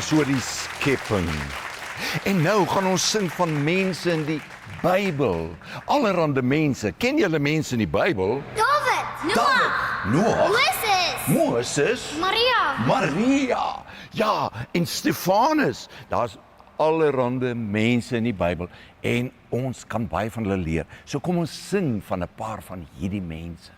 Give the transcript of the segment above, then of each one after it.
was oor die skepping. En nou gaan ons sing van mense in die Bybel. Allerhande mense. Ken julle mense in die Bybel? David, Noag, Moses, Maria, ja, en Stefanus. Daar's allerhande mense in die Bybel en ons kan baie van hulle leer. So kom ons sing van 'n paar van hierdie mense.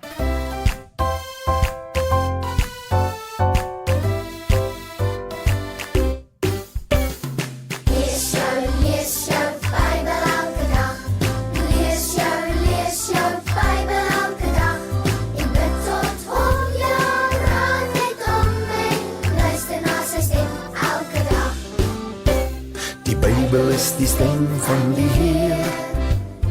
Bybel is die stem van die Heer.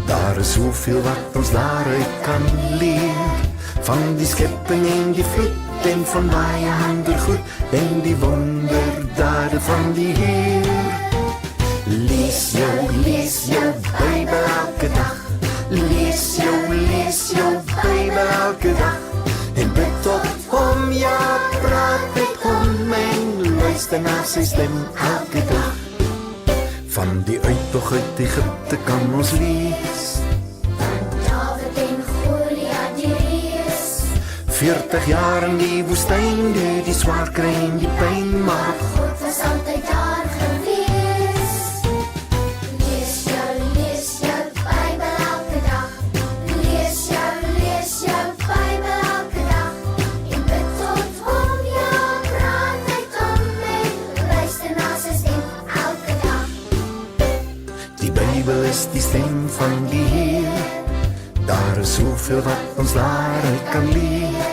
Daar is soveel wat ons daaruit kan leer. Van die skepping en die vloed en van baie ander goed en die wonderdade van die Heer. Lees jou Bybel elke dag. Lees jou Bybel elke dag. En bid tot hom, ja, praat met hom en luister na sy stem elke dag. Van die uittog uit Egypte kan ons lees. David en Goliat die reus. 40 jaar in die woestyn, die swaar kry en die pyn, maar God was altyd daar gewees. Lees jou Bybel elke dag. Lees jou Bybel elke dag. En bid tot hom, ja, praat met hom en luister na sy stem elke dag. die Bybel is die stem van die Heer. Daar is soveel wat ons daaruit kan leer.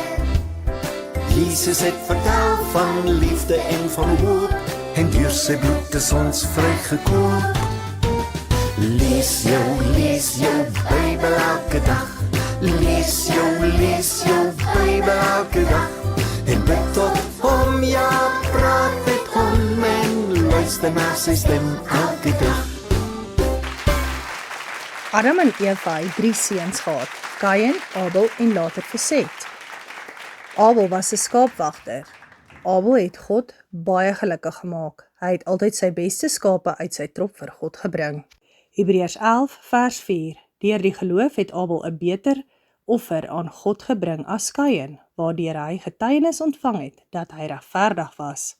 Jesus het vertel van liefde en van hoop, en deur sy bloed is ons vrygekoop. Lees jou Bybel elke dag. Lees jou Bybel elke dag. En bid tot hom, ja, praat met hom en luister na sy stem elke dag. Adam en Eva het 3 seuns gehad, Kain, Abel en later Geset. Abel was 'n skaapwagter. Abel het God baie gelukkig gemaak. Hy het altyd sy beste skape uit sy trop vir God gebring. Hebreërs 11 vers 4. Deur die geloof het Abel 'n beter offer aan God gebring as Kain, waardeur hy getuienis ontvang het dat hy regverdig was.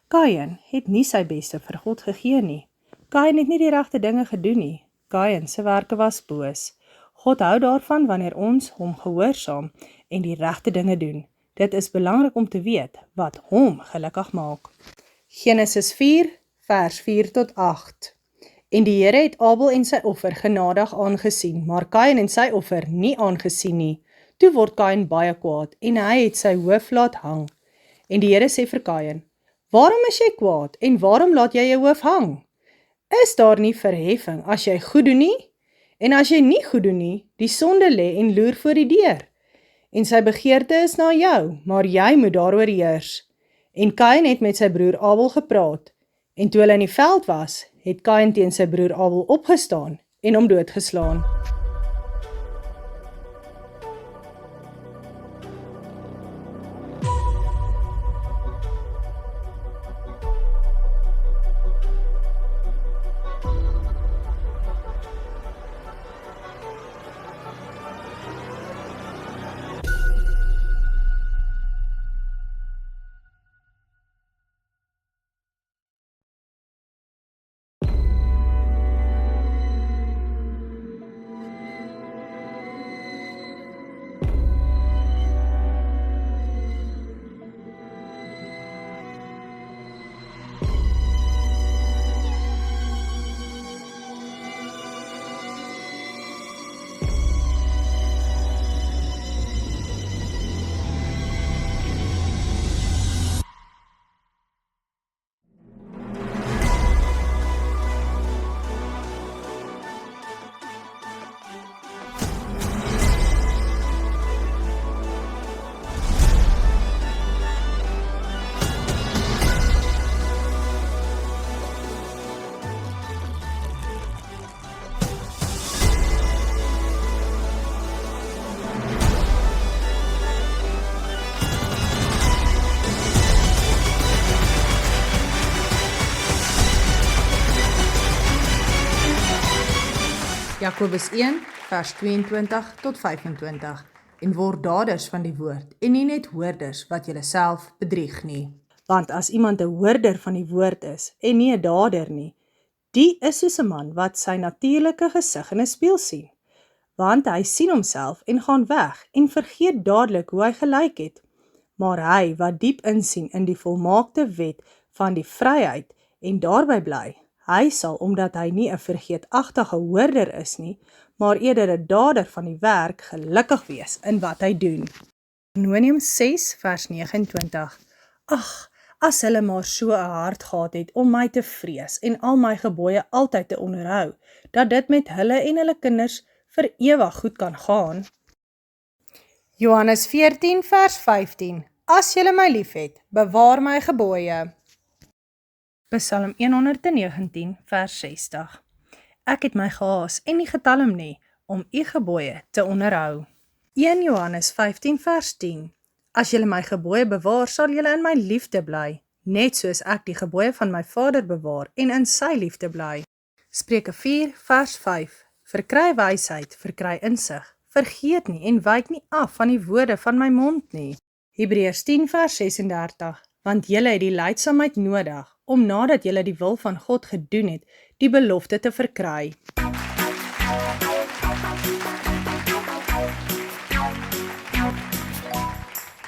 Kain het nie sy beste vir God gegee nie. Kain het nie die regte dinge gedoen nie. Kain se werke was boos. God hou daarvan wanneer ons hom gehoorsaam en die regte dinge doen. Dit is belangrik om te weet wat hom gelukkig maak. Genesis 4 vers 4 tot 8. En die Here het Abel en sy offer genadig aangesien, maar Kain en sy offer nie aangesien nie. Toe word Kain baie kwaad en hy het sy hoof laat hang. En die Here sê vir Kain: "Waarom is jy kwaad en waarom laat jy jou hoof hang? Is daar nie verheffing as jy goed doen nie? En as jy nie goed doen nie, die sonde lê en loer voor die deur. En sy begeerte is na jou, maar jy moet daaroor heers." En Kain het met sy broer Abel gepraat. En toe hulle in die veld was, het Kain teen sy broer Abel opgestaan en hom doodgeslaan. Jakobus 1 vers 22 tot 25 en word daders van die woord en nie net hoorders wat julleself bedrieg nie. Want as iemand 'n hoorder van die woord is en nie 'n dader nie, die is soos 'n man wat sy natuurlike gesig in 'n spieël sien. Want hy sien homself en gaan weg en vergeet dadelik hoe hy gelyk het. Maar hy wat diep insien in die volmaakte wet van die vryheid en daarby bly, hy sal, omdat hy nie 'n vergeetagtige hoorder is nie, maar eerder 'n dader van die werk, gelukkig wees in wat hy doen. Deuteronomium 6 vers 29. Ag, as hulle maar so 'n hart gehad het om my te vrees en al my gebooie altyd te onderhou, dat dit met hulle en hulle kinders vir ewig goed kan gaan. Johannes 14 vers 15. As julle my liefhet, bewaar my gebooie. Psalm 119 vers 60. Ek het my gehaas en nie getalm nie, om u gebooie te onderhou. 1 Johannes 15 vers 10. As julle my gebooie bewaar, sal julle in my liefde bly, net soos ek die gebooie van my Vader bewaar en in sy liefde bly. Spreuke 4 vers 5. Verkry wysheid, verkry insig, vergeet nie en wyk nie af van die woorde van my mond nie. Hebreërs 10 vers 36. Want julle het die lydsaamheid nodig, om nadat julle die wil van God gedoen het, die belofte te verkry.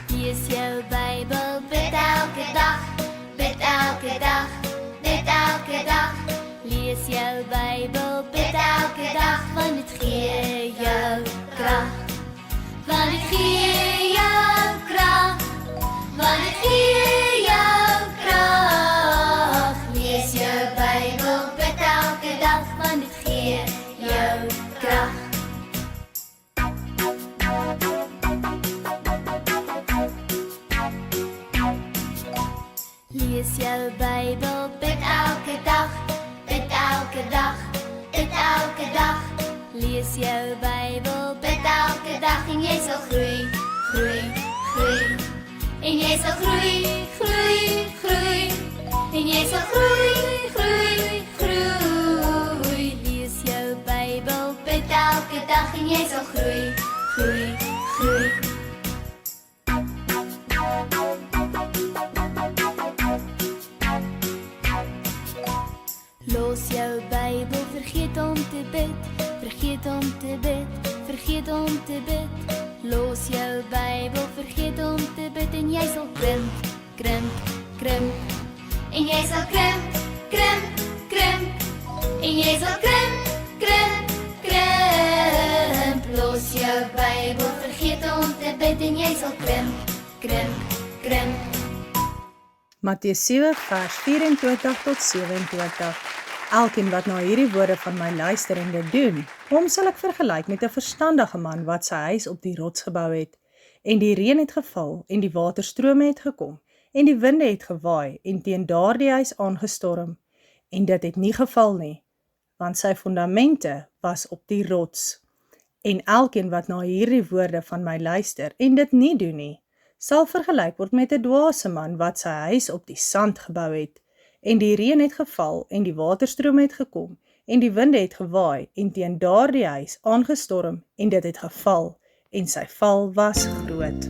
Lees jou Bybel, bid elke dag, bid elke dag, bid elke dag. Lees jou Bybel, bid elke dag, want dit gee jou krag. Want dit gee jou krag, want dit gee jou krag. Lees jou Bybel, bid elke dag, want dit gee jou krag. Lees jou Bybel, bid elke dag, bid elke dag, bid elke dag. Lees jou Bybel, bid elke dag en jy sal groei, groei, groei. En jy sal groei, groei, groei. En jy sal groei, groei, groei. Lees jou Bybel, bid elke dag en jy sal groei, groei, groei. Los jou Bybel, vergeet om te bid, vergeet om te bid, vergeet om te bid. Los jou Bybel, vergeet om te bid en jy sal krimp, krimp, krimp. En jy sal krimp, krimp, krimp. En jy sal krimp, krimp, krimp. Los jou Bybel, vergeet om te bid en jy sal krimp, krimp, krimp. Matteus 7 vers 24 tot 27. Elkeen wat na hierdie woorde van my luister en dit doen, hom sal ek vergelyk met 'n verstandige man wat sy huis op die rots gebou het. En die reën het geval, en die waterstrome het gekom, en die winde het gewaai, en teen daardie huis aangestorm. En dit het nie geval nie, want sy fondamente was op die rots. En elkeen wat na hierdie woorde van my luister en dit nie doen nie, sal vergelyk word met 'n dwaase man wat sy huis op die sand gebou het. En die reën het geval, en die waterstrome het gekom, en die winde het gewaai, en teen daardie huis aangestorm, en dit het geval, en sy val was groot.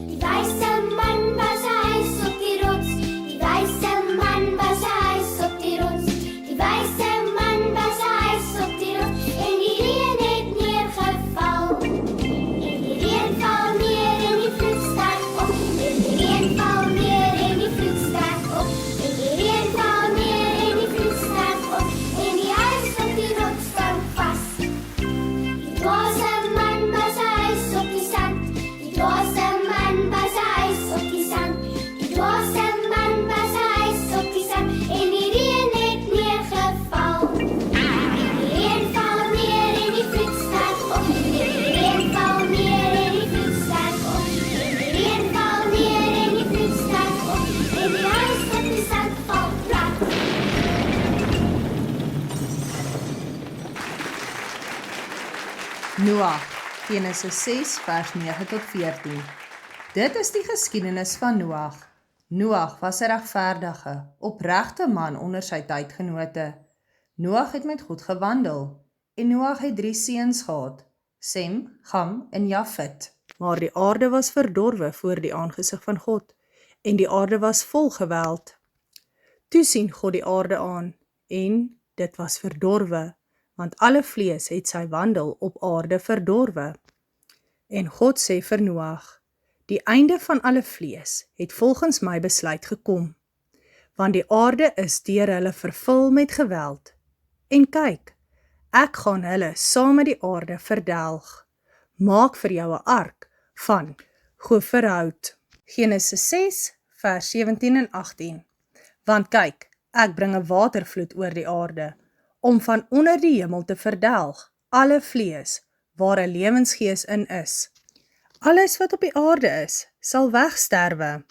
Die wyse man was 'n huis op die rots. Die wyse man was 'n huis op die rots. Die wyse man was 'n huis op die rots. En die reën het neergeval. En die reën val neer en die vloed styg op. En die reën val neer en die vloed styg op. En die reën val neer en die vloed styg op. En die huis op die rots staan vas. Die dwaase man was 'n huis op die sand. Die dwaase man was 'n huis op die sand. Die dwaase man was 'n huis op die sand. En die reën het neergeval. En die reën val neer en die vloed styg op. En die reën val neer en die vloed styg op. En die reën val neer en die vloed styg op. En die huis op die sand val plat. Noag, Genesis 6 vers 9 tot 14. Dit is die geskiedenis van Noag. Noag was 'n regverdige, opregte man onder sy tydgenote. Noag het met God gewandel. En Noag het 3 seuns gehad, Sem, Gam en Jafet. Maar die aarde was verdorwe voor die aangesig van God, en die aarde was vol geweld. Toe sien God die aarde aan, en dit was verdorwe, want alle vlees het sy wandel op aarde verdorwe. En God sê vir Noag, die einde van alle vlees het volgens my besluit gekom, want die aarde is deur hulle vervul met geweld. En kyk, ek gaan hulle saam met die aarde verdelg. Maak vir jou 'n ark van goferhout. Genesis 6 vers 17 en 18. Want kyk, ek bring 'n watervloed oor die aarde, om van onder die hemel te verdelg alle vlees waar 'n lewensgees in is. Alles wat op die aarde is, sal wegsterwe.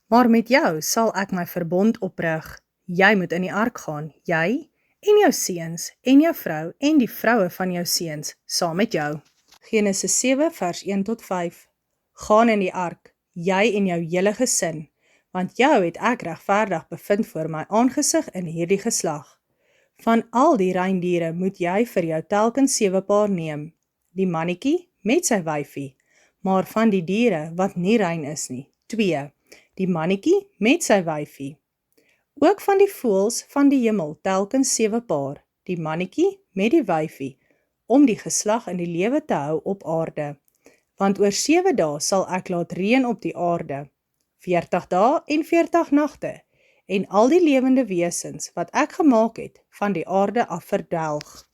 Maar met jou sal ek my verbond oprig. Jy moet in die ark gaan, jy en jou seuns en jou vrou en die vroue van jou seuns saam met jou. Genesis 7 vers 1 tot 5. Gaan in die ark, jy en jou hele gesin, want jou het ek regverdig bevind voor my aangesig in hierdie geslag. Van al die reindiere moet jy vir jou telkens 7 paar neem, die mannetjie met sy wyfie, maar van die diere wat nie rein is nie, 2, die mannetjie met sy wyfie. Ook van die voëls van die hemel telkens 7 paar, die mannetjie met die wyfie, om die geslag in die lewe te hou op aarde. Want oor 7 dae sal ek laat reën op die aarde, 40 dae en 40 nagte, en al die lewende wesens wat ek gemaak het, van die aarde af verdelg.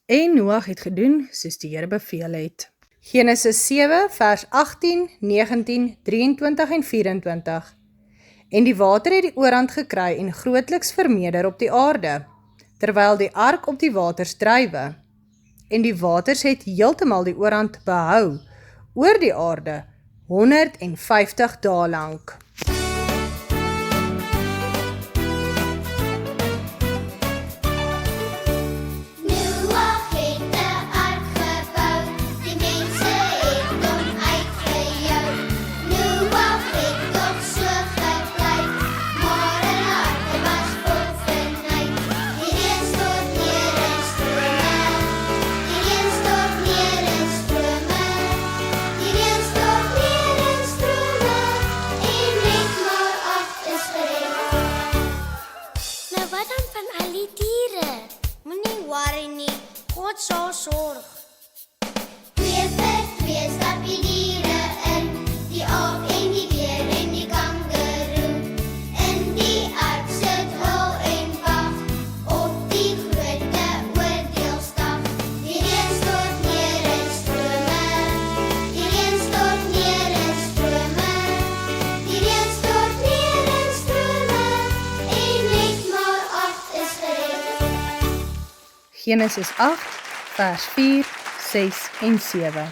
En Noag het gedoen soos die Here beveel het. Genesis 7 vers 18, 19, 23 en 24. En die water het die oorhand gekry en grootliks vermeerder op die aarde, terwyl die ark op die waters drywe. En die waters het heeltemal die oorhand behou oor die aarde 150 dae lank. Noag het 'n ark gebou, die mense het hom uitgejou. Noag het tog so gebly, maar 'n harte was vol vernuit. Die reën stort neer in strome, die reën stort neer in strome, die reën stort neer in strome, en net maar 8 is gered. Nou wat dan van al die diere? Moenie worry nie, God sal sorg. 2 vir 2 stap die diere in, die aap en die beer en die kangaroo. In die ark sit hul en wag, op die groote oordeelsdag. Die reën stort neer in strome, die reën stort neer in strome, die reën stort neer in strome, en net maar 8 is gered. Genesis 8 vers 4, 6 en 7.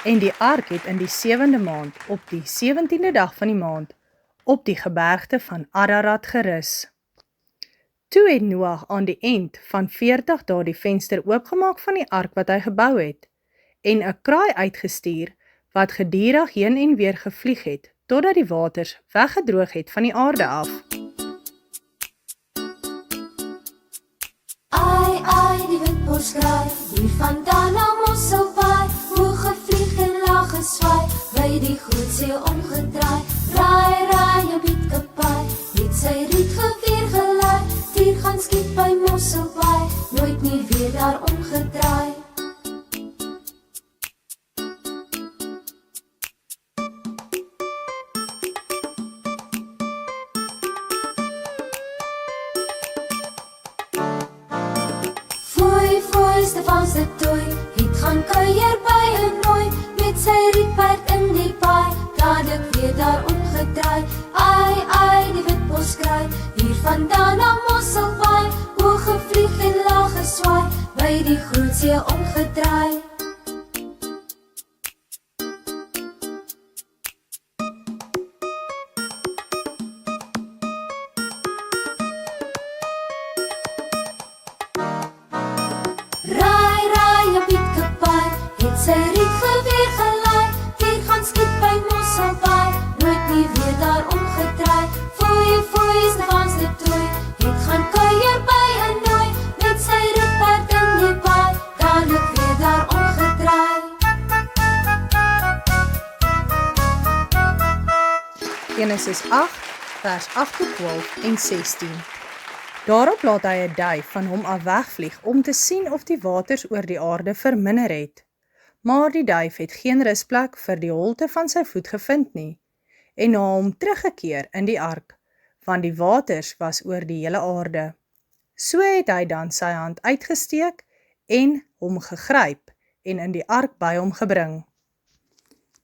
En die ark het in die 7de maand, op die 17de dag van die maand, op die gebergte van Ararat gerus. Toe het Noag aan die eind van 40 dae die venster oopgemaak van die ark wat hy gebou het, en 'n kraai uitgestuur, wat gedurig heen en weer gevlieg het, totdat die waters weggedroog het van die aarde af. Ai, die windbos kraai, hier vandaan na Mosselbaai, hoog gevlieg en laag geswaai, by die groot see omgedraai. Raai, raai, jou bietkepaai, het sy rietgeweer gelaai, dier gaan skiet by Mosselbaai, nooit nie weer daar omgedraai. Foei, foei, Stefan se tooi, het gaan kuier by 'n nooi, met sy rietperd in die paai, dadelik weer daar omgedraai. Ai, die witbos kraai, hier vandaan na Mosselbaai, hoog gevlieg en laag geswaai, by die groot see omgedraai. Raai, raai, jou bietkepaai, het sy rietgeweer gelaai, dier gaan Genesis 8, vers 8 tot 12 en 16. Daarop laat hy 'n duif van hom af wegvlieg om te sien of die waters oor die aarde verminder het. Maar die duif het geen rusplek vir die holte van sy voet gevind nie, en na hom teruggekeer in die ark, want die waters was oor die hele aarde. So het hy dan sy hand uitgesteek en hom gegryp en in die ark by hom gebring.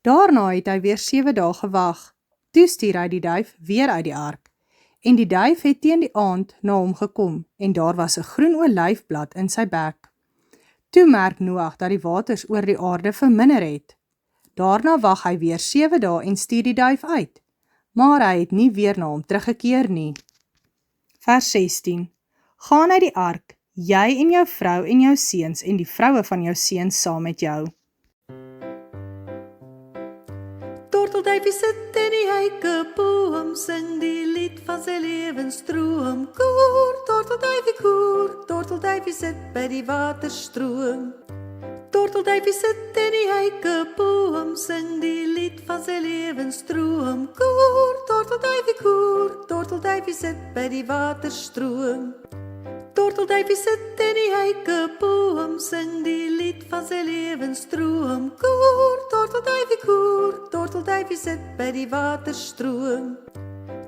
Daarna het hy weer 7 dae gewag. Toe stuur hy die duif weer uit die ark, en die duif het teen die aand na hom gekom, en daar was 'n groen olyfblad in sy bek. Toe merk Noag dat die waters oor die aarde verminder het. Daarna wag hy weer 7 dae en stuur die duif uit, maar hy het nie weer na hom teruggekeer nie. Vers 16. Gaan uit die ark, jy en jou vrou en jou seuns en die vroue van jou seuns saam met jou. Tortelduifie sit in die heikeboom, sing die lied van sy lewensstroom. Koer, tortelduifie sit by die waterstroom. Tortelduifie sit in die heikeboom, sing die lied van sy lewensstroom. Koer, tortelduifie sit by die waterstroom. Tortelduifie sit in die heikeboom, sing die lied van sy lewensstroom. Koer, tortelduifie sit by die waterstroom.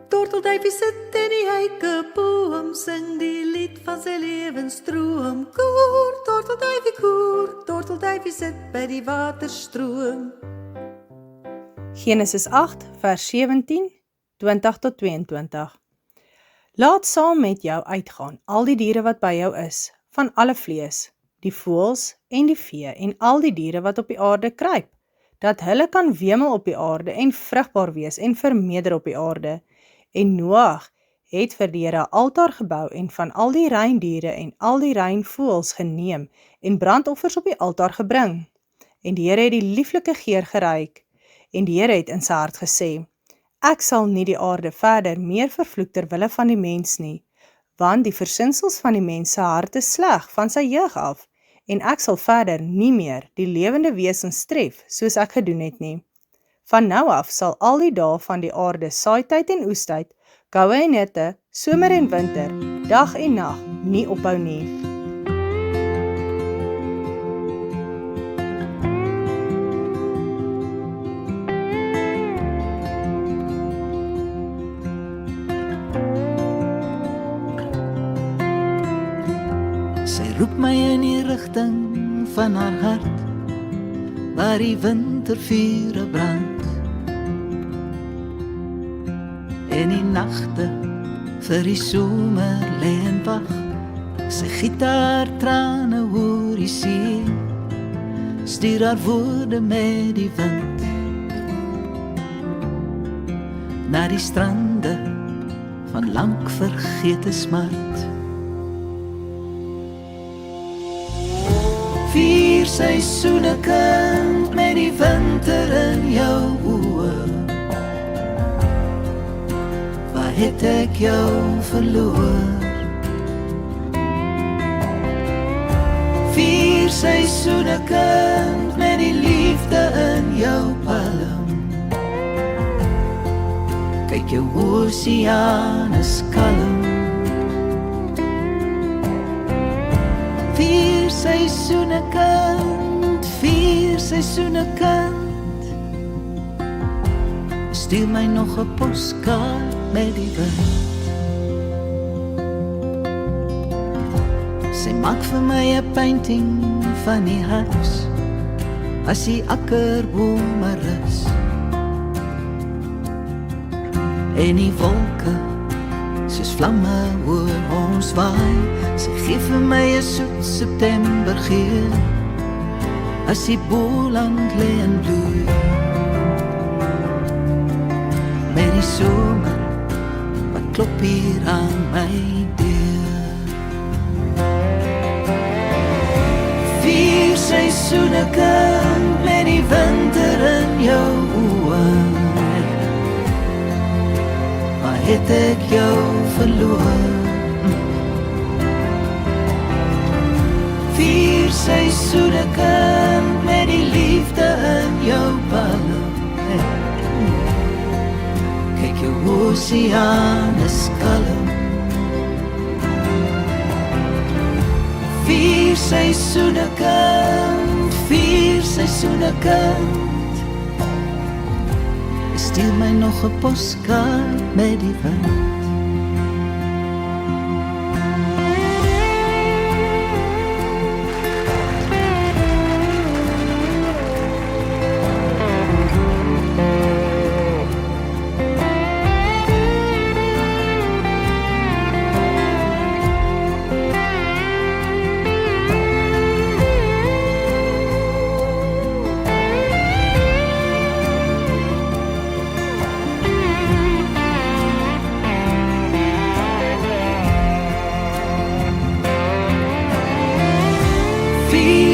Tortelduifie sit in die heikeboom, sing die lied van sy lewensstroom. Koer, tortelduifie sit by die waterstroom. Genesis 8, vers 17, 20 tot 22. Laat saam met jou uitgaan al die diere wat by jou is, van alle vlees, die voëls en die vee en al die diere wat op die aarde kruip, dat hulle kan wemel op die aarde en vrugbaar wees en vermeerder op die aarde. En Noag het vir die Here 'n altaar gebou en van al die reindiere en al die reinvoëls geneem en brandoffers op die altaar gebring. En die Here het die lieflike geur geruik. En die Here het in sy hart gesê: Ek sal nie die aarde verder meer vervloek ter wille van die mens nie, want die versinsels van die mens se hart is sleg van sy jeug af, en ek sal verder nie meer die lewende wesens tref soos ek gedoen het nie. Van nou af sal al die dae van die aarde saaityd en oestyd, koue en hitte, somer en winter, dag en nag nie ophou nie. Sy roep my in die rigting van haar hart, waar die wintervure brand. En die nagte vir die somer lê en wag. Sy giet haar trane oor die see, stuur haar woorde met die wind na die strande van lank vergete smart. 4 seisoene kind met die winter in jou oë. Waar het ek jou verloor? 4 seisoene kind met die liefde in jou palm. Kyk jou oseaan is kalm. 4 seisoene kind, 4 seisoene kind. Stuur my nog 'n poskaart met die wind. Sy maak vir my 'n painting van die huis, as die akkerbome rus. En die wolke, soos vlamme oor ons waai. Sy gee vir my 'n soet septembergeur, as die boland lê en bloei. Met die somer, wat klop hier aan my deur. 4 seisoene kind met die winter in jou oë. Waar het ek jou verloor? 4 seisoene kind met die liefde in jou palm. Kyk jou oseaan is kalm. 4 seisoene kind, 4 seisoene kind. Stuur my nog 'n poskaart met die wind.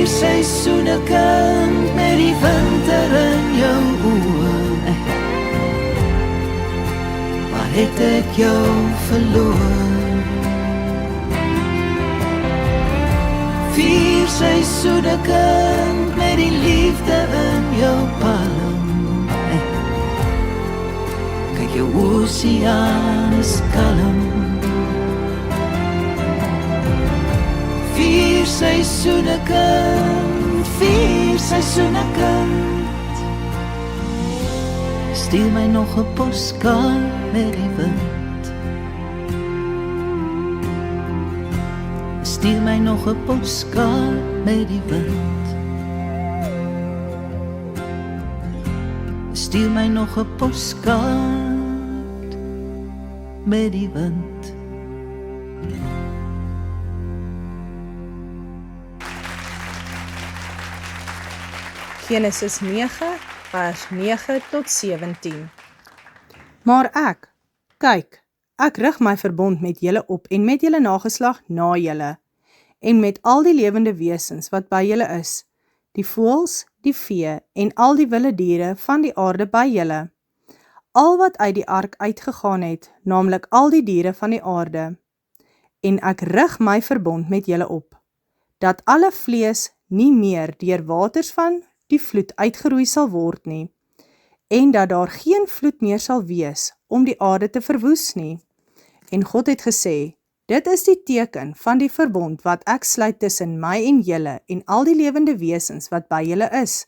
Seisoene kind met die winter in jou oë. Waar het ek jou verloor? 4 seisoene kind met die liefde in jou palm. Kyk jou oseaan is kalm. 4 seisoene kind, 4 seisoene kind. Stuur my nog 'n poskaart met die wind. Stuur my nog 'n poskaart met die wind. Stuur my nog 'n poskaart met die wind. Genesis 9, vers 9 tot 17. Maar kyk, ek rig my verbond met julle op en met julle nageslag na julle, en met al die lewende wesens wat by julle is, die voëls, die vee en al die wilde diere van die aarde by julle, al wat uit die ark uitgegaan het, naamlik al die diere van die aarde. En ek rig my verbond met julle op, dat alle vlees nie meer deur waters van die vloed uitgeroei sal word nie, en dat daar geen vloed meer sal wees om die aarde te verwoes nie. En God het gesê, dit is die teken van die verbond wat ek sluit tussen my en julle en al die lewende wesens wat by julle is,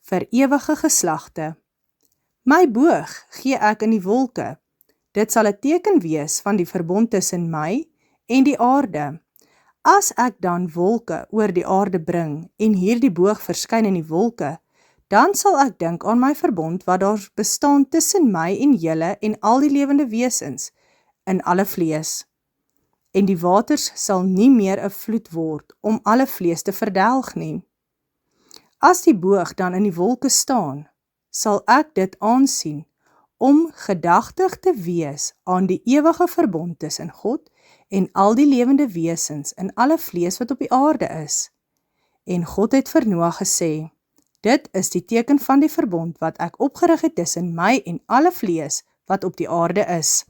vir ewige geslagte. My boog gee ek in die wolke, dit sal 'n teken wees van die verbond tussen my en die aarde. As ek dan wolke oor die aarde bring en hierdie boog verskyn in die wolke, dan sal ek dink aan my verbond wat daar bestaan tussen my en julle en al die lewende wesens in alle vlees. En die waters sal nie meer 'n vloed word om alle vlees te verdelg nie. As die boog dan in die wolke staan, sal ek dit aansien om gedagtig te wees aan die ewige verbond tussen God en al die lewende wesens in alle vlees wat op die aarde is. En God het vir Noa gesê, dit is die teken van die verbond wat ek opgerig het tussen my en alle vlees wat op die aarde is.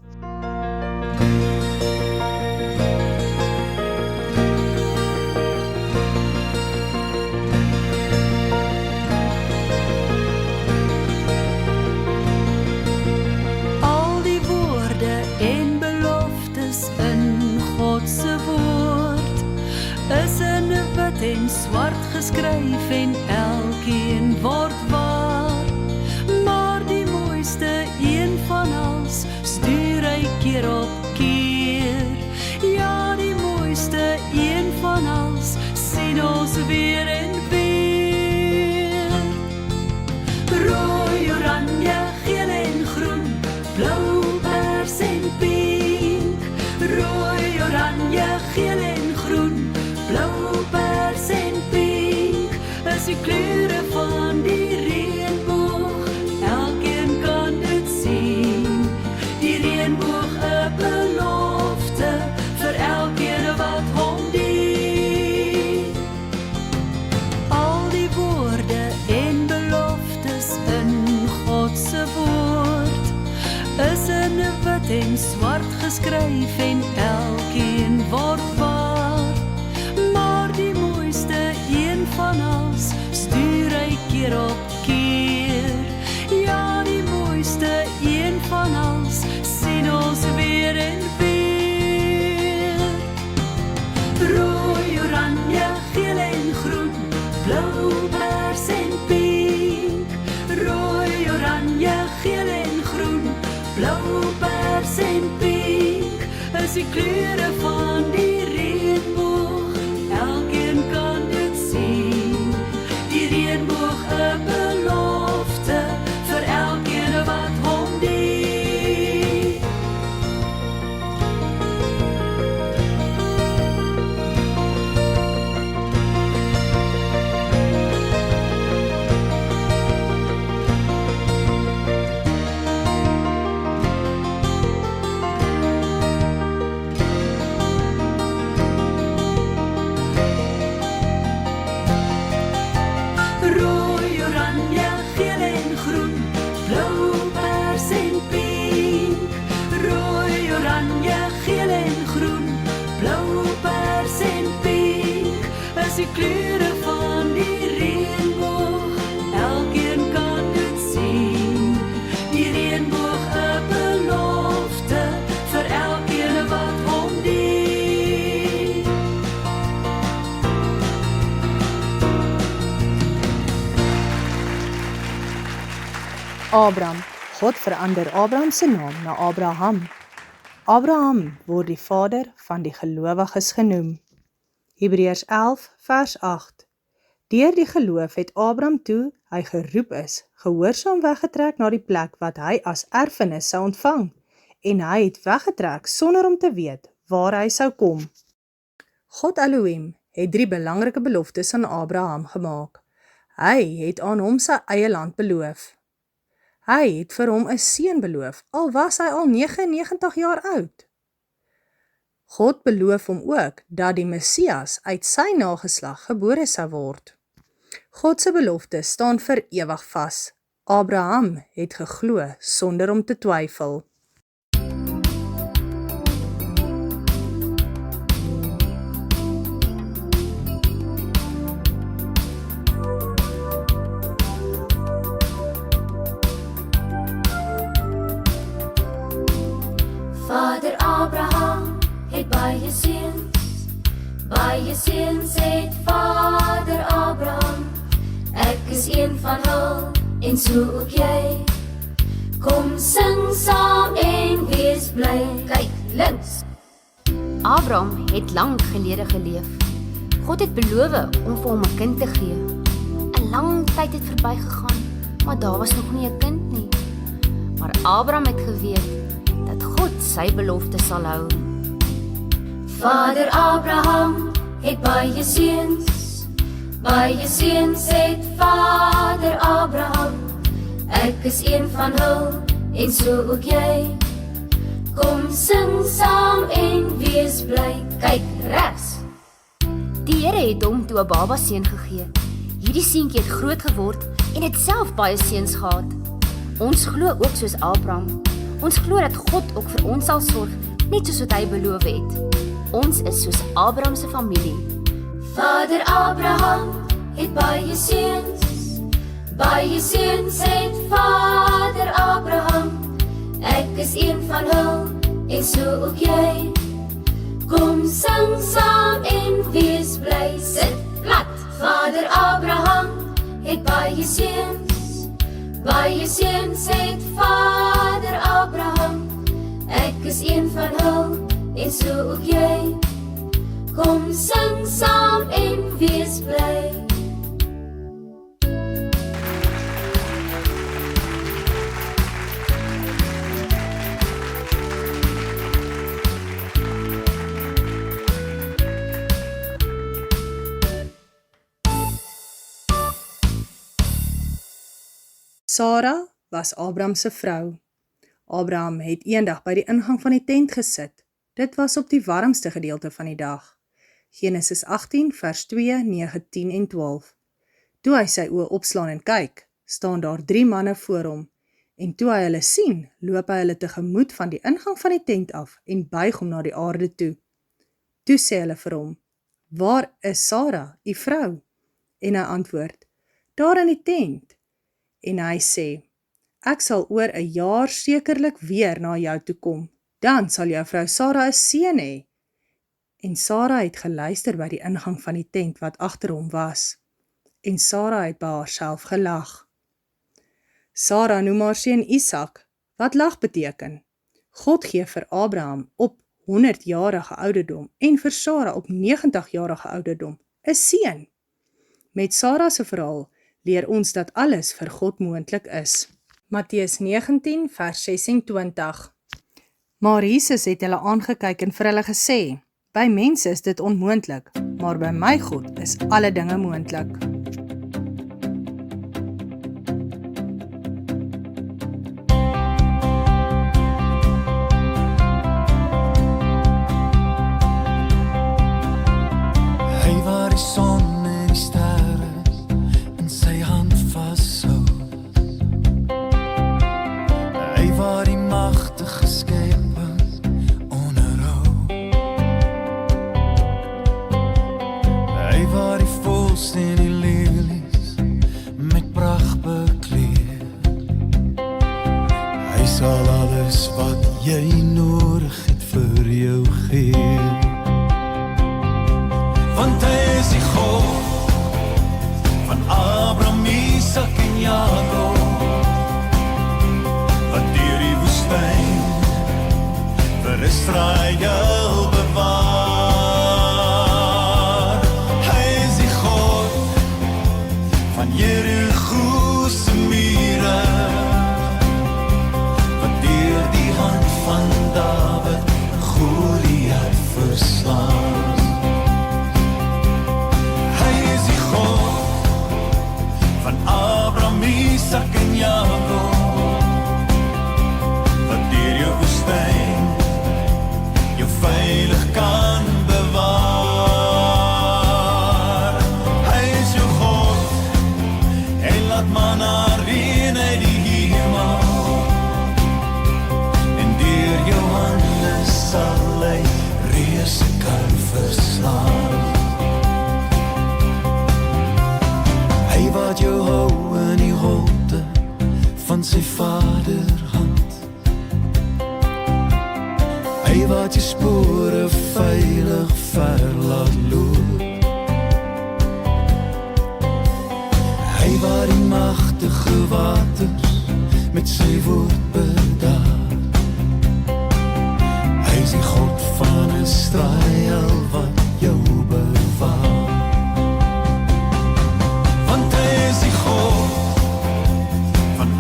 Al die woorde en beloftes in God se woord is in wit en swart geskryf en elkeen word waar. Maar die mooiste een van ons stuur hy keer op keer. Ja, die mooiste een van ons sien ons weer en weer. Rooi, oranje, geel en groen, blou, pers en pink. Rooi, oranje, geel en groen, blou, pers en pink, is die kleure van die reënboog, elkeen kan dit sien. Die reënboog 'n belofte vir elkeen wat hom dien. Al die woorde en beloftes in God se woord is in wit en swart geskryf en elkeen word waar. Maar die mooiste een van ons stuur hy keer op keer. Ja, die mooiste een van ons sê die kleure van die reënboog, elkeen kan dit sien. Die reënboog 'n belofte vir elkeen wat hom dien. Rooi, oranje, geel en groen, blou, pers en pink. Rooi, oranje, geel en groen, blou, pers en pink. Is die kleure van die reënboog, elkeen kan dit sien. Die reënboog 'n belofte vir elkeen wat hom dien. Abraham. God verander Abraham se naam na Abraham. Abraham word die vader van die gelowiges genoem. Hebreërs 11 vers 8. Deur die geloof het Abraham toe hy geroep is, gehoorsaam weggetrek na die plek wat hy as erfenis sou ontvang, en hy het weggetrek sonder om te weet waar hy sou kom. God Elohim het 3 belangrike beloftes aan Abraham gemaak. Hy het aan hom sy eie land beloof. Hy het vir hom 'n seun beloof, al was hy al 99 jaar oud. God beloof hom ook dat die Messias uit sy nageslag gebore sou word. God se belofte staan vir ewig vas. Abraham het geglo sonder om te twyfel. Vader Abraham het baie seuns het Vader Abraham. Ek is een van hul en so ook jy. Kom sing saam en wees bly. Kyk links. Abraham het lank gelede geleef. God het beloof om vir hom 'n kind te gee. 'n Lang tyd het verbygegaan, maar daar was nog nie 'n kind nie. Maar Abraham het geweet dat God sy belofte sal hou. Vader Abraham het baie seuns het Vader Abraham. Ek is een van hul en so ook jy. Kom sing saam en wees bly. Kyk regs. Die Here het hom toe 'n baba seun gegee. Hierdie seentjie het groot geword en het self baie seuns gehad. Ons glo ook soos Abraham. Ons glo dat God ook vir ons sal sorg, net soos wat hy beloof het. Ons is soos Abraham se familie. Vader Abraham het baie seuns het Vader Abraham. Ek is een van hul en so ook jy. Kom sing saam en wees bly. Sit plat. Vader Abraham het baie seuns het Vader Abraham. Ek is een van hul en so ook jy. Kom sing saam en wees bly. Sara was Abraham se vrou. Abraham het eendag by die ingang van die tent gesit. Dit was op die warmste gedeelte van die dag. Genesis 18 vers 2, 9, 10 en 12. Toe hy sy oë opslaan en kyk, staan daar 3 manne voor hom. En toe hy hulle sien, loop hy hulle tegemoet van die ingang van die tent af en buig hom na die aarde toe. Toe sê hulle vir hom, "Waar is Sara, u vrou?" En hy antwoord, "Daar in die tent." En hy sê, "Ek sal oor 'n jaar sekerlik weer na jou toe kom. Dan sal jou vrou Sara 'n seun hê." En Sara het geluister by die ingang van die tent wat agter hom was. En Sara het by haarself gelag. Sara noem haar seun Isak, wat lag beteken. God gee vir Abraham op 100-jarige ouderdom en vir Sara op 90-jarige ouderdom 'n seun. Met Sara se verhaal leer ons dat alles vir God moontlik is. Matteus 19 vers 26. Maar Jesus het hulle aangekyk en vir hulle gesê: By mense is dit onmoontlik, maar by my God is alle dinge moontlik. Hy waar die son en die sterre in sy hand vashou. Hy waar die magtige skepping onderhou. Hy waar die voëls en die lelies met pragt bekleed. Hy sal alles wat jy nodig het vir jou gee. Want hy is die God van Abraham, Isak en Jakob, wat deur die woestyn vir Israel bewaar. Hy is die God van Jericho se mure, wat deur die hand van Dawid Goliat verslaan. Van Abraham, Isak en Jakob, wat deur jou woestyn jou veilig kan bewaar. Hy is jou God, hy laat manna reën uit die hemel, en deur jou hande sal hy reëse kan verslaan. Hy wat jou hou in die holte van sy vaderhand. Hy wat jou spore veilig ver laat loop. Hy wat die magtige waters met sy woord bedaar. Hy is die God van Israel wat jou bewaar.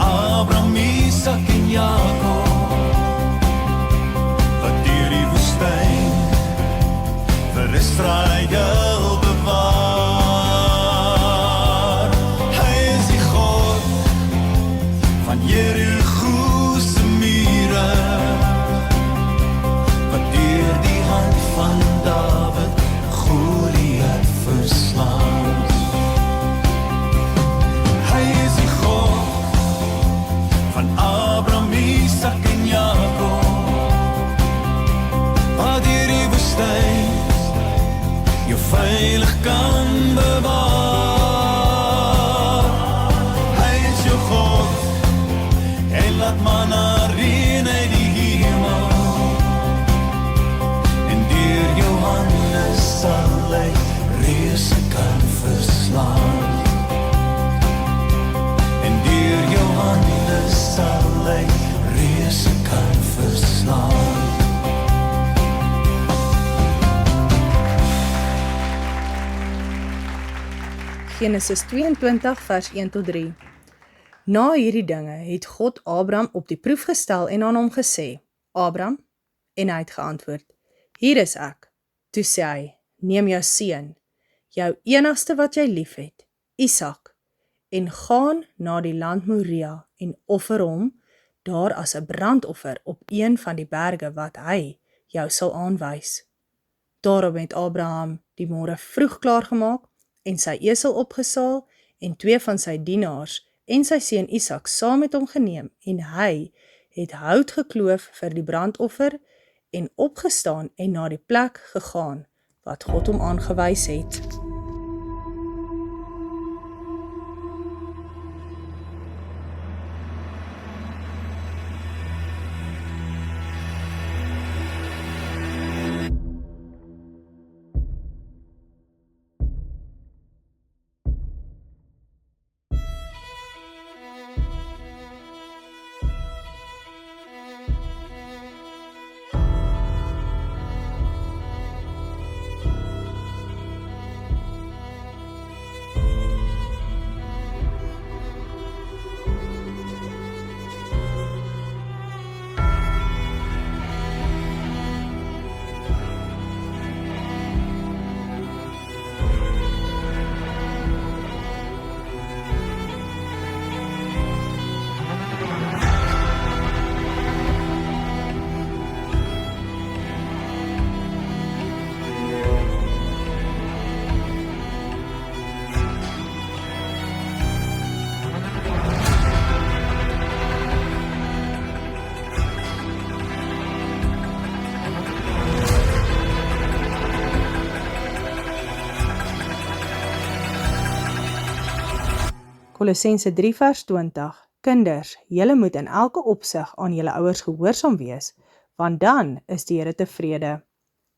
Abraham, Isak en Jakob, wat deur die woestyn vir Israel bewaar. Hy is die God van Jericho se mure, wat deur die hand van Dawid Goliat verslaan. Hy is die God van Abraham, Isak en Jakob, wat deur die woestyn jou veilig kan bewaar. Hy is jou God, hy laat manna reën uit die hemel, en deur jou hande sal hy reëse kan verslaan. En deur jou hande sal hy reëse kan verslaan. Genesis 22 vers 1-3. Na hierdie dinge het God Abraham op die proef gestel en aan hom gesê: Abraham, en hy het geantwoord: Hier is ek. Toe sê hy: Neem jou seun, jou enigste wat jy liefhet, Isak, en gaan na die land Moria en offer hom daar as 'n brandoffer op een van die berge wat hy jou sal aanwys. Daarom het Abraham die môre vroeg klaargemaak en sy esel opgesaal en 2 van sy dienaars en sy seun Isak saam met hom geneem, en hy het hout gekloof vir die brandoffer en opgestaan en na die plek gegaan wat God hom aangewys het. Kolossense 3 vers 20. Kinders, julle moet in elke opsig aan julle ouers gehoorsaam wees, want dan is die Here tevrede.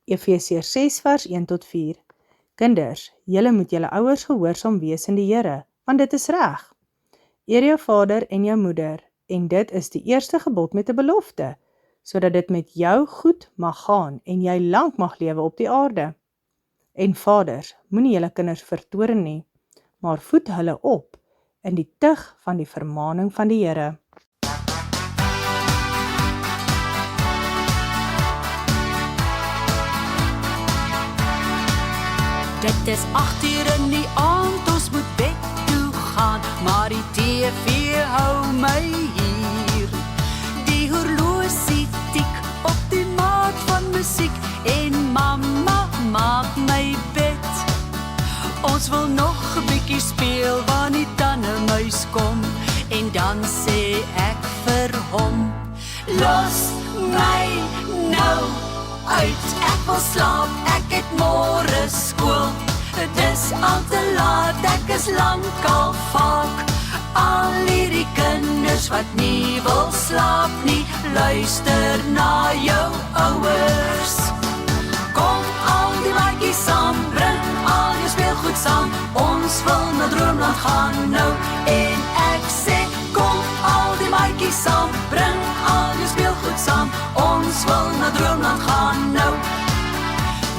Efesiërs 6 vers 1 tot 4. Kinders, julle moet julle ouers gehoorsaam wees in die Here, want dit is reg. Eer jou vader en jou moeder, en dit is die eerste gebod met 'n belofte, sodat dit met jou goed mag gaan en jy lank mag lewe op die aarde. En vaders, moenie julle kinders vertoorn nie, maar voed hulle op in die tug van die vermaaning van die Here. Dit is 8:00 in die aand, ons moet bed toe gaan, maar die TV hou my hier. Die horlosie tik op die maat van musiek en mamma maak my bed. Ons wil nog 'n bietjie speel wanneer die tandemuis kom, en dan sê ek vir hom, los my nou uit, ek wil slaap, ek het môre skool. Dis al te laat, ek is lankal vaak. Al hierdie kinders wat nie wil slaap nie, luister na jou ouers. Kom al die maatjies saam, bring al jou speelgoed saam, ons wil na Droomland gaan nou. En ek sê, kom al die maatjies saam, bring al jou speelgoed saam, ons wil na Droomland gaan nou.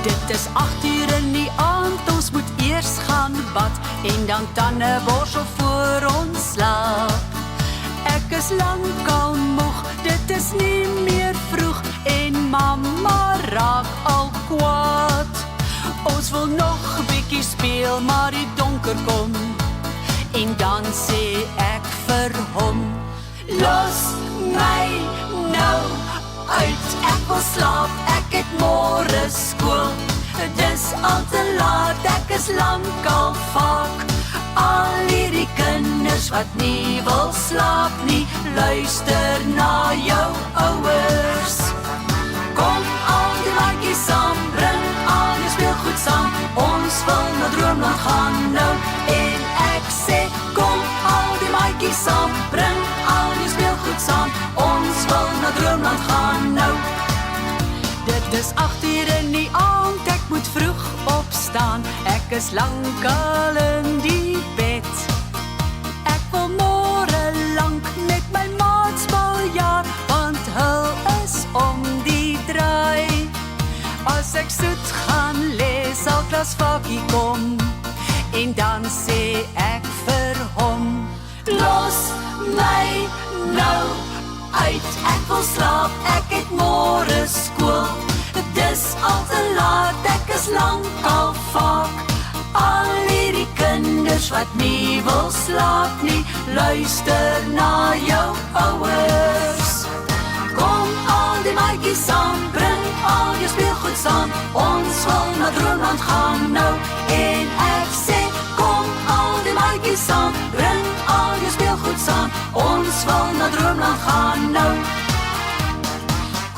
Dit is 8:00 in die aand, ons moet eers gaan bad, en dan tandeborsel voor ons slaap. Ek is lankal moeg, dit is nie meer vroeg, en mamma raak al kwaad. Ons wil nog 'n bietjie speel, maar die donker kom, en dan sê ek vir hom, los my nou uit, ek wil slaap, ek het môre skool. Dis al te laat, ek is lankal vaak. Al hierdie kinders wat nie wil slaap nie, luister na jou ouers. Kom al die maatjies saam, bring al jou speelgoed saam, ons wil na Droomland gaan nou. En ek sê, kom al die maatjies saam, bring al jou speelgoed saam, ons wil na Droomland gaan nou. Dit is 8:00 in die aand, ek moet vroeg opstaan, ek is lankal in die bed. Ek wil môre lank met my maats baljaar, want hul is om die draai. As ek soet gaan lê, sal klas vakkie kom, en dan sê ek vir hom, los my nou uit, ek wil slaap, ek het môre skool. Dis al te laat, ek is lankal vaak. Al hierdie kinders wat nie wil slaap nie, luister na jou ouers. Kom al die maatjies saam, bring al jou speelgoed saam, ons wil na Droomland gaan nou. En ek sê, kom al die maatjies saam, bring al jou speelgoed saam, ons wil na Droomland gaan nou.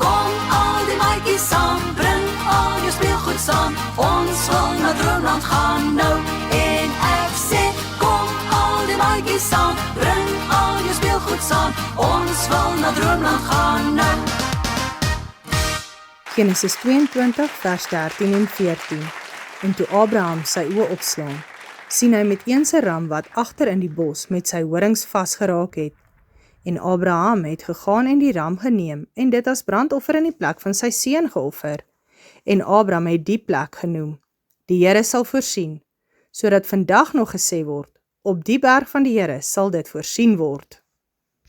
Kom al die maatjies saam, bring al jou speelgoed saam, ons wil na Droomland gaan nou. En ek sê, kom al die maatjies saam, bring al jou speelgoed saam, ons wil na Droomland gaan nou. Genesis 22 vers 13 en 14. En toe Abraham sy oë opslaan, sien hy met een se ram wat agter in die bos met sy horings vasgeraak het. En Abraham het gegaan en die ram geneem en dit as brandoffer in die plek van sy seun geoffer. En Abraham het die plek genoem, die Here sal voorsien, sodat vandag nog gesê word, op die berg van die Here sal dit voorsien word.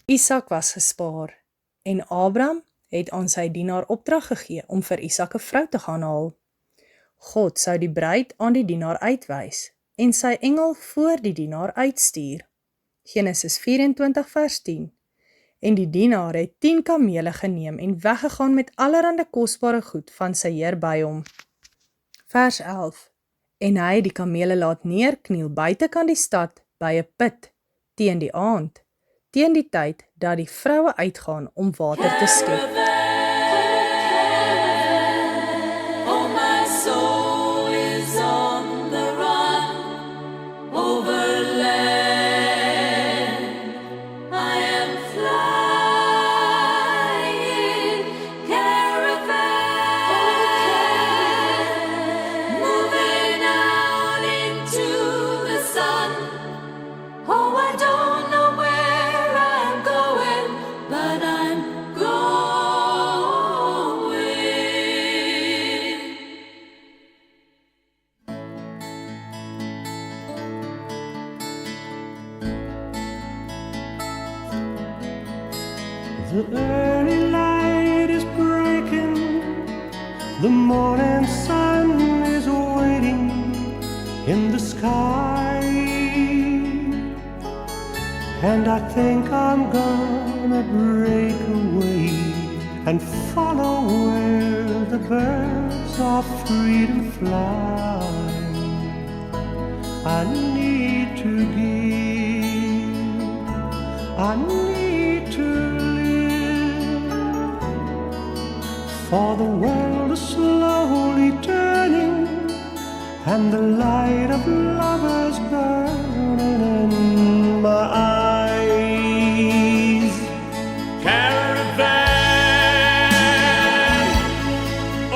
Isak was gespaar, en Abraham het aan sy dienaar opdrag gegee om vir Isak 'n vrou te gaan haal. God sou die bruid aan die dienaar uitwys, en sy engel voor die dienaar uitstuur. Genesis 24 vers 10. En die dienaar het 10 kamele geneem en weggegaan met allerhande kosbare goed van sy heer by hom. Vers 11. En hy het die kamele laat neerkniel buitekant die stad by 'n put, teen die aand, teen die tyd dat die vroue uitgaan om water te skep. the early light is breaking, the morning sun is waiting in the sky, and I think I'm gonna break away and follow where the birds of freedom fly. I need to give, I need to live, for the world is slowly turning and the light of love is burning in my eyes. Caravan,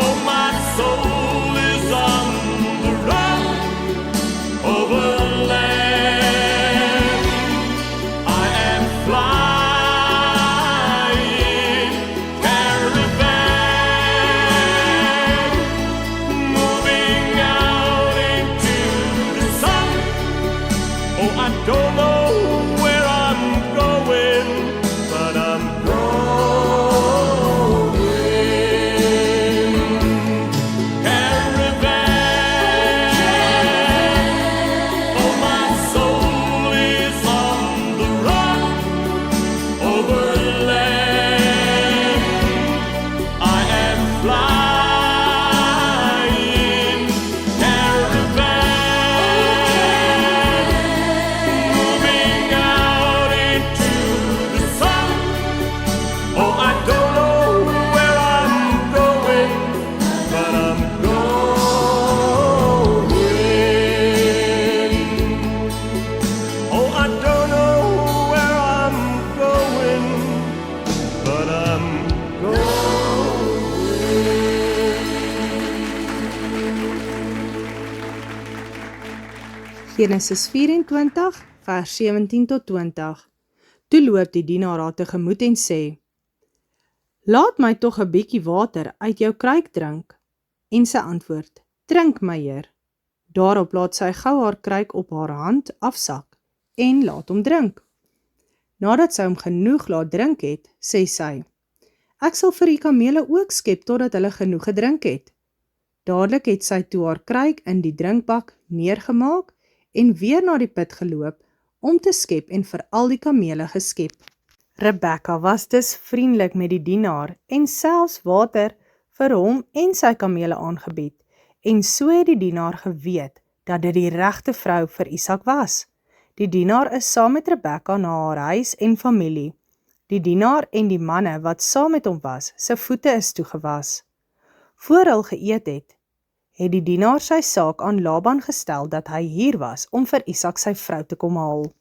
oh my soul is on the run over land. I am flying, caravan, moving out into the sun. Oh, I don't know where I'm going, but I'm going. Caravan, oh my soul is on the run over land. I am flying, caravan, moving out into the sun. Oh, I don't know where I'm going, but I'm going. Oh, I don't know where I'm going, but I'm going. Genesis 24 vers 17 tot 20. Toe loop die dienaar haar tegemoet en sê, laat my tog 'n bietjie water uit jou kruik drink. En sy antwoord, drink my heer. Daarop laat sy gou haar kruik op haar hand afsak en laat hom drink. Nadat sy hom genoeg laat drink het, sê sy, ek sal vir die kamele ook skep totdat hulle genoeg gedrink het. Dadelik het sy toe haar kruik in die drinkbak neergemaak en weer na die put geloop om te skep en vir al die kamele geskep. Rebekka was dus vriendelik met die dienaar en selfs water vir hom en sy kamele aangebied, en so het die dienaar geweet dat dit die regte vrou vir Isak was. Die dienaar is saam met Rebekka na haar huis en familie. Die dienaar en die manne wat saam met hom was, se voete is toegewas. Voor hulle geëet het die dienaar sy saak aan Laban gestel dat hy hier was om vir Isak sy vrou te kom haal.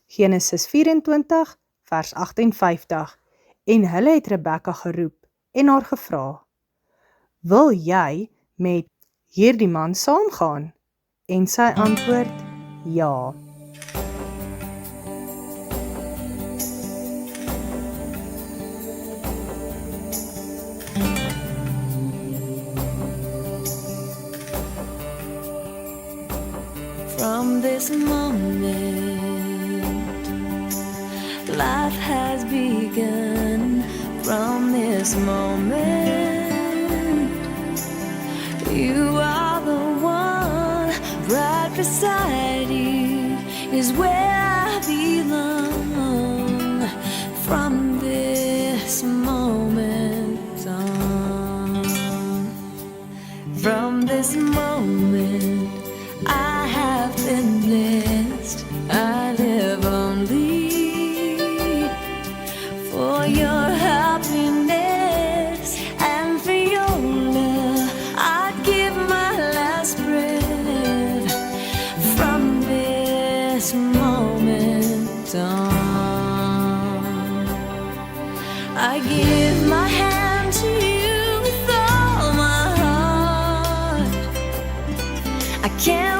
Genesis 24 vers 58. En hulle het Rebekka geroep en haar gevra, wil jy met hierdie man saamgaan? En sy antwoord, ja. From this moment, life has begun. From this moment, you are the one. Right beside you is where I belong. From this moment on, from this moment, I have been blessed. I live only for your happiness and for your love. I'd give my last breath. From this moment on, I give my hand to you with all my heart. I can't